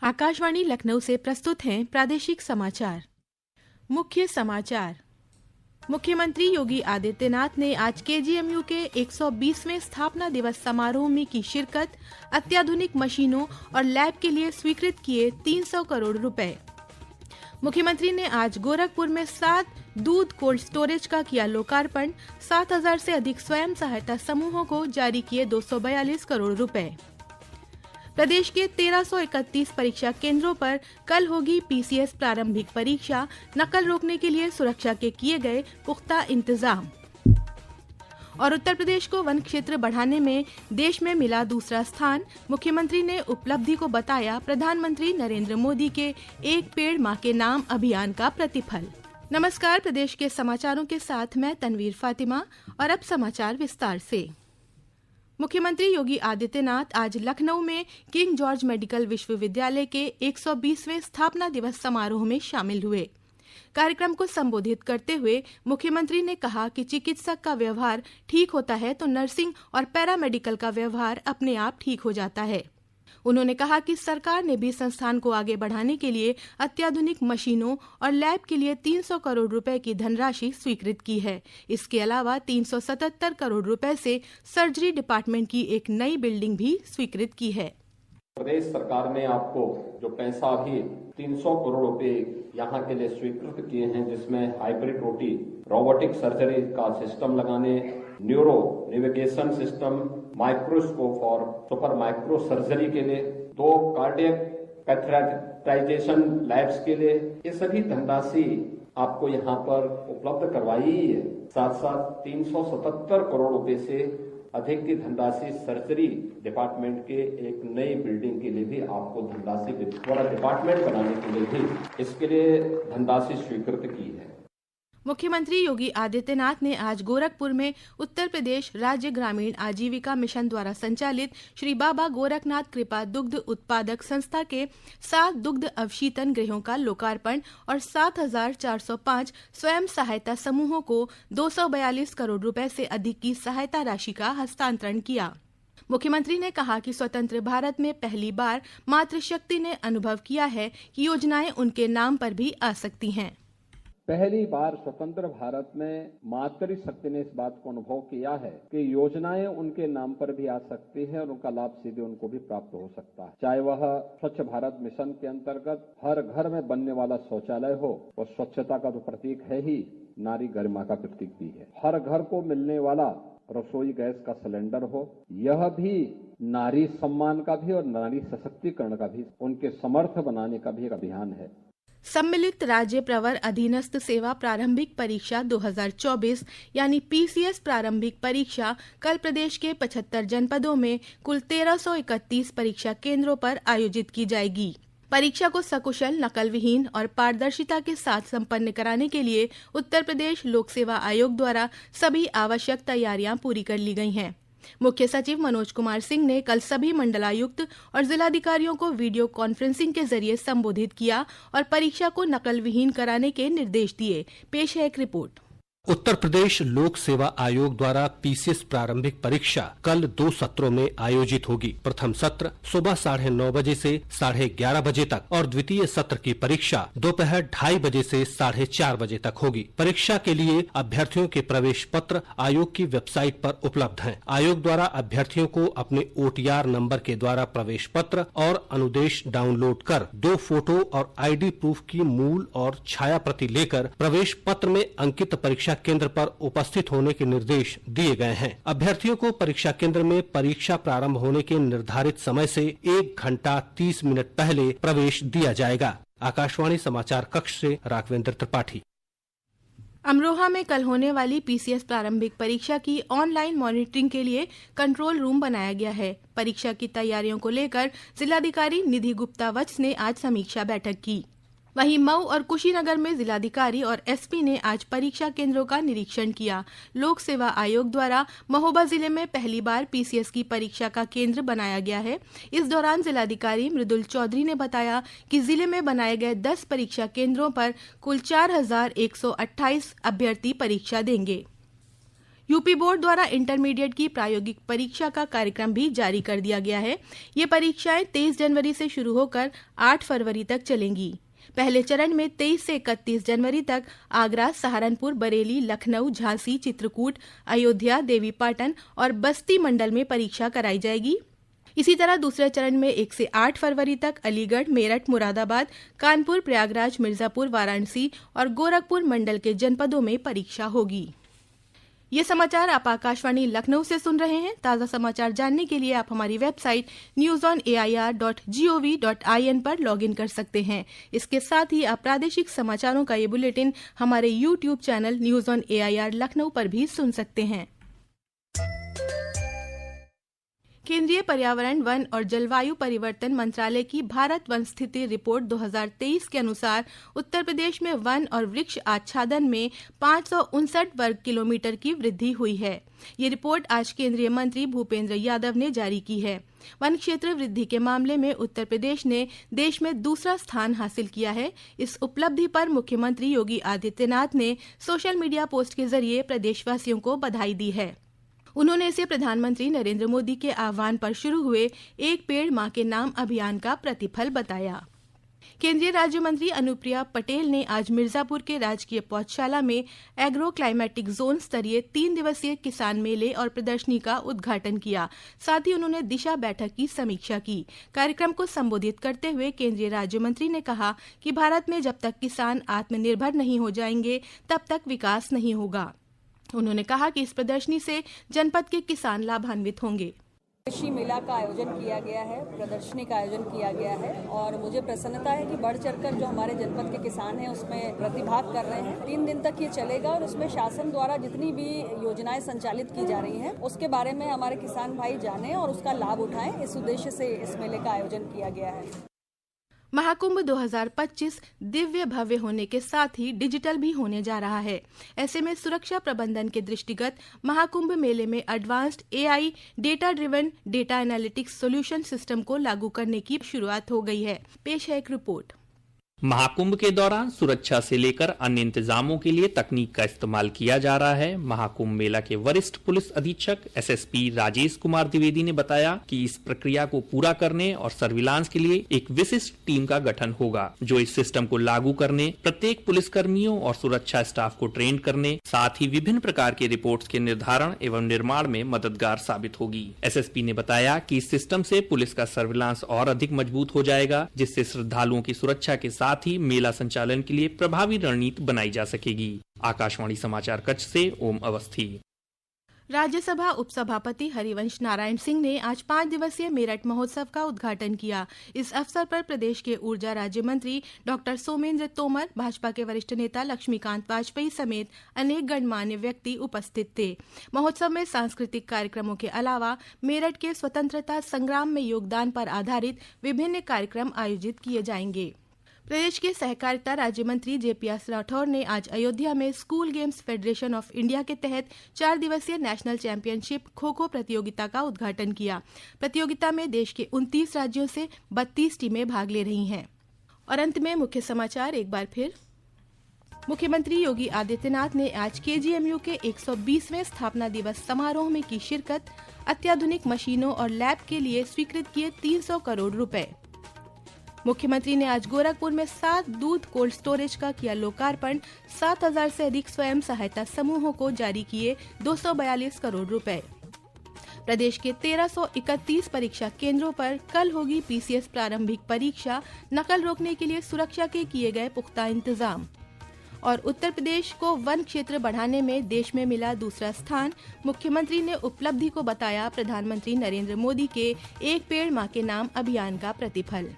आकाशवाणी लखनऊ से प्रस्तुत हैं प्रादेशिक समाचार। मुख्य समाचार। मुख्यमंत्री योगी आदित्यनाथ ने आज केजीएमयू के 120वें स्थापना दिवस समारोह में की शिरकत। अत्याधुनिक मशीनों और लैब के लिए स्वीकृत किए 300 करोड़ रुपए। मुख्यमंत्री ने आज गोरखपुर में 7 दूध कोल्ड स्टोरेज का किया लोकार्पण। 7000 से अधिक स्वयं सहायता समूहों को जारी किए 242 करोड़ रुपए। प्रदेश के 1331 परीक्षा केंद्रों पर कल होगी पीसीएस प्रारंभिक परीक्षा। नकल रोकने के लिए सुरक्षा के किए गए पुख्ता इंतजाम। और उत्तर प्रदेश को वन क्षेत्र बढ़ाने में देश में मिला दूसरा स्थान। मुख्यमंत्री ने उपलब्धि को बताया प्रधानमंत्री नरेंद्र मोदी के एक पेड़ मां के नाम अभियान का प्रतिफल। नमस्कार, प्रदेश के समाचारों के साथ मैं तनवीर फातिमा। और अब समाचार विस्तार से। मुख्यमंत्री योगी आदित्यनाथ आज लखनऊ में किंग जॉर्ज मेडिकल विश्वविद्यालय के 120वें स्थापना दिवस समारोह में शामिल हुए। कार्यक्रम को संबोधित करते हुए मुख्यमंत्री ने कहा कि चिकित्सक का व्यवहार ठीक होता है तो नर्सिंग और पैरामेडिकल का व्यवहार अपने आप ठीक हो जाता है। उन्होंने कहा कि सरकार ने भी संस्थान को आगे बढ़ाने के लिए अत्याधुनिक मशीनों और लैब के लिए 300 करोड़ रुपए की धनराशि स्वीकृत की है। इसके अलावा 377 करोड़ रुपए से सर्जरी डिपार्टमेंट की एक नई बिल्डिंग भी स्वीकृत की है। प्रदेश सरकार ने आपको जो पैसा अभी 300 करोड़ रुपए यहाँ के लिए स्वीकृत किए हैं, जिसमें हाइब्रिड ओटी, रोबोटिक सर्जरी का सिस्टम लगाने, न्यूरो नेविगेशन सिस्टम, माइक्रोस्कोप और सुपर माइक्रो सर्जरी के लिए, 2 कार्डियक कैथेटराइजेशन लैब्स के लिए, ये सभी धनराशि आपको यहाँ पर उपलब्ध करवाई है। साथ साथ 377 करोड़ रुपए से अधिक की धनराशि सर्जरी डिपार्टमेंट के एक नई बिल्डिंग के लिए भी आपको धनराशि पूरा डिपार्टमेंट बनाने के लिए भी इसके लिए धनराशि स्वीकृत की है। मुख्यमंत्री योगी आदित्यनाथ ने आज गोरखपुर में उत्तर प्रदेश राज्य ग्रामीण आजीविका मिशन द्वारा संचालित श्री बाबा गोरखनाथ कृपा दुग्ध उत्पादक संस्था के 7 दुग्ध अवशीतन गृहों का लोकार्पण और 7405 स्वयं सहायता समूहों को 242 करोड़ रुपए से अधिक की सहायता राशि का हस्तांतरण किया। मुख्यमंत्री ने कहा कि स्वतंत्र भारत में पहली बार मातृशक्ति ने अनुभव किया है कि योजनाएं उनके नाम पर भी आ सकती हैं। पहली बार स्वतंत्र भारत में मातृशक्ति ने इस बात को अनुभव किया है कि योजनाएं उनके नाम पर भी आ सकती है और उनका लाभ सीधे उनको भी प्राप्त हो सकता है। चाहे वह स्वच्छ भारत मिशन के अंतर्गत हर घर में बनने वाला शौचालय हो, और स्वच्छता का तो प्रतीक है ही, नारी गरिमा का प्रतीक भी है। हर घर को मिलने वाला रसोई गैस का सिलेंडर हो, यह भी नारी सम्मान का भी और नारी सशक्तिकरण का भी, उनके समर्थ बनाने का भी एक अभियान है। सम्मिलित राज्य प्रवर अधीनस्थ सेवा प्रारंभिक परीक्षा 2024 यानी पीसीएस प्रारंभिक परीक्षा कल प्रदेश के 75 जनपदों में कुल 1331 परीक्षा केंद्रों पर आयोजित की जाएगी। परीक्षा को सकुशल, नकल विहीन और पारदर्शिता के साथ संपन्न कराने के लिए उत्तर प्रदेश लोक सेवा आयोग द्वारा सभी आवश्यक तैयारियां पूरी कर ली गई हैं। मुख्य सचिव मनोज कुमार सिंह ने कल सभी मंडलायुक्त और जिलाधिकारियों को वीडियो कॉन्फ्रेंसिंग के जरिए संबोधित किया और परीक्षा को नकल विहीन कराने के निर्देश दिए। पेश है एक रिपोर्ट। उत्तर प्रदेश लोक सेवा आयोग द्वारा पीसीएस प्रारंभिक परीक्षा कल 2 सत्रों में आयोजित होगी। प्रथम सत्र सुबह 9:30 बजे से 11:30 बजे तक और द्वितीय सत्र की परीक्षा दोपहर 2:30 बजे से 4:30 बजे तक होगी। परीक्षा के लिए अभ्यर्थियों के प्रवेश पत्र आयोग की वेबसाइट पर उपलब्ध हैं। आयोग द्वारा अभ्यर्थियों को अपने OTR नंबर के द्वारा प्रवेश पत्र और अनुदेश डाउनलोड कर 2 फोटो और ID प्रूफ की मूल और छाया प्रति लेकर प्रवेश पत्र में अंकित परीक्षा केंद्र पर उपस्थित होने के निर्देश दिए गए हैं। अभ्यर्थियों को परीक्षा केंद्र में परीक्षा प्रारंभ होने के निर्धारित समय से 1 घंटा 30 मिनट पहले प्रवेश दिया जाएगा। आकाशवाणी समाचार कक्ष से राघवेंद्र त्रिपाठी। अमरोहा में कल होने वाली पीसीएस प्रारंभिक परीक्षा की ऑनलाइन मॉनिटरिंग के लिए कंट्रोल रूम बनाया गया है। परीक्षा की तैयारियों को लेकर जिलाधिकारी निधि गुप्ता वत्स ने आज समीक्षा बैठक की। वहीं मऊ और कुशीनगर में जिलाधिकारी और एसपी ने आज परीक्षा केंद्रों का निरीक्षण किया। लोक सेवा आयोग द्वारा महोबा जिले में पहली बार पीसीएस की परीक्षा का केंद्र बनाया गया है। इस दौरान जिलाधिकारी मृदुल चौधरी ने बताया कि जिले में बनाए गए 10 परीक्षा केंद्रों पर कुल 4128 अभ्यर्थी परीक्षा देंगे। यूपी बोर्ड द्वारा इंटरमीडिएट की प्रायोगिक परीक्षा का कार्यक्रम भी जारी कर दिया गया है। ये परीक्षाएं 23 जनवरी से शुरू होकर 8 फरवरी तक चलेंगी। पहले चरण में 23 से 31 जनवरी तक आगरा, सहारनपुर, बरेली, लखनऊ, झांसी, चित्रकूट, अयोध्या, देवीपाटन और बस्ती मंडल में परीक्षा कराई जाएगी। इसी तरह दूसरे चरण में 1 से 8 फरवरी तक अलीगढ़, मेरठ, मुरादाबाद, कानपुर, प्रयागराज, मिर्जापुर, वाराणसी और गोरखपुर मंडल के जनपदों में परीक्षा होगी। ये समाचार आप आकाशवाणी लखनऊ से सुन रहे हैं। ताज़ा समाचार जानने के लिए आप हमारी वेबसाइट newsonair.gov.in पर लॉगिन कर सकते हैं। इसके साथ ही आप प्रादेशिक समाचारों का ये बुलेटिन हमारे YouTube channel news on AIR Lucknow पर भी सुन सकते हैं। केंद्रीय पर्यावरण, वन और जलवायु परिवर्तन मंत्रालय की भारत वन स्थिति रिपोर्ट 2023 के अनुसार उत्तर प्रदेश में वन और वृक्ष आच्छादन में 559 वर्ग किलोमीटर की वृद्धि हुई है। ये रिपोर्ट आज केंद्रीय मंत्री भूपेंद्र यादव ने जारी की है। वन क्षेत्र वृद्धि के मामले में उत्तर प्रदेश ने देश में दूसरा स्थान हासिल किया है। इस उपलब्धि पर मुख्यमंत्री योगी आदित्यनाथ ने सोशल मीडिया पोस्ट के जरिए प्रदेशवासियों को बधाई दी है। उन्होंने इसे प्रधानमंत्री नरेंद्र मोदी के आह्वान पर शुरू हुए एक पेड़ मां के नाम अभियान का प्रतिफल बताया। केंद्रीय राज्य मंत्री अनुप्रिया पटेल ने आज मिर्जापुर के राजकीय पौधशाला में एग्रो क्लाइमेटिक जोन स्तरीय 3 दिवसीय किसान मेले और प्रदर्शनी का उद्घाटन किया। साथ ही उन्होंने दिशा बैठक की समीक्षा की। कार्यक्रम को संबोधित करते हुए केंद्रीय राज्य मंत्री ने कहा कि भारत में जब तक किसान आत्मनिर्भर नहीं हो जाएंगे तब तक विकास नहीं होगा। उन्होंने कहा कि इस प्रदर्शनी से जनपद के किसान लाभान्वित होंगे। कृषि मेला का आयोजन किया गया है, प्रदर्शनी का आयोजन किया गया है और मुझे प्रसन्नता है कि बढ़ चढ़कर जो हमारे जनपद के किसान हैं उसमें प्रतिभाग कर रहे हैं। 3 दिन तक ये चलेगा और उसमें शासन द्वारा जितनी भी योजनाएं संचालित की जा रही हैं उसके बारे में हमारे किसान भाई जानें और उसका लाभ उठाएं। इस उद्देश्य से इस मेले का आयोजन किया गया है। महाकुंभ 2025 दिव्य भव्य होने के साथ ही डिजिटल भी होने जा रहा है। ऐसे में सुरक्षा प्रबंधन के दृष्टिगत महाकुंभ मेले में advanced AI data driven data analytics solution system को लागू करने की शुरुआत हो गई है। पेश है एक रिपोर्ट। महाकुंभ के दौरान सुरक्षा से लेकर अन्य इंतजामों के लिए तकनीक का इस्तेमाल किया जा रहा है। महाकुंभ मेला के वरिष्ठ पुलिस अधीक्षक एसएसपी राजेश कुमार द्विवेदी ने बताया कि इस प्रक्रिया को पूरा करने और सर्विलांस के लिए एक विशिष्ट टीम का गठन होगा जो इस सिस्टम को लागू करने, प्रत्येक पुलिसकर्मियों और सुरक्षा स्टाफ को ट्रेन करने, साथ ही विभिन्न प्रकार के रिपोर्ट्स के निर्धारण एवं निर्माण में मददगार साबित होगी। एसएसपी ने बताया कि इस सिस्टम से पुलिस का सर्विलांस और अधिक मजबूत हो जाएगा, जिससे श्रद्धालुओं की सुरक्षा के साथ ही मेला संचालन के लिए प्रभावी रणनीति बनाई जा सकेगी। आकाशवाणी समाचार कच्छ से ओम अवस्थी। राज्यसभा उपसभापति हरिवंश नारायण सिंह ने आज 5 दिवसीय मेरठ महोत्सव का उद्घाटन किया। इस अवसर पर प्रदेश के ऊर्जा राज्य मंत्री डॉक्टर सोमेंद्र तोमर, भाजपा के वरिष्ठ नेता लक्ष्मीकांत वाजपेयी समेत अनेक गणमान्य व्यक्ति उपस्थित थे। महोत्सव में सांस्कृतिक कार्यक्रमों के अलावा मेरठ के स्वतंत्रता संग्राम में योगदान पर आधारित विभिन्न कार्यक्रम आयोजित किए जाएंगे। प्रदेश के सहकारिता राज्य मंत्री जेपीएस राठौर ने आज अयोध्या में school games federation of India के तहत 4 दिवसीय नेशनल चैंपियनशिप खो खो प्रतियोगिता का उद्घाटन किया। प्रतियोगिता में देश के 29 राज्यों से 32 टीमें भाग ले रही हैं। और अंत में मुख्य समाचार एक बार फिर। मुख्यमंत्री योगी आदित्यनाथ ने आज केजीएमयू के 120वें स्थापना दिवस समारोह में की शिरकत। अत्याधुनिक मशीनों और लैब के लिए स्वीकृत किए 300 करोड़ रुपए। मुख्यमंत्री ने आज गोरखपुर में 7 दूध कोल्ड स्टोरेज का किया लोकार्पण। 7000 से अधिक स्वयं सहायता समूहों को जारी किए 242 करोड़ रुपए। प्रदेश के 1331 परीक्षा केंद्रों पर कल होगी पीसीएस प्रारंभिक परीक्षा। नकल रोकने के लिए सुरक्षा के किए गए पुख्ता इंतजाम। और उत्तर प्रदेश को वन क्षेत्र बढ़ाने में देश में मिला दूसरा स्थान। मुख्यमंत्री ने उपलब्धि को बताया प्रधानमंत्री नरेंद्र मोदी के एक पेड़ मां के नाम अभियान का प्रतिफल।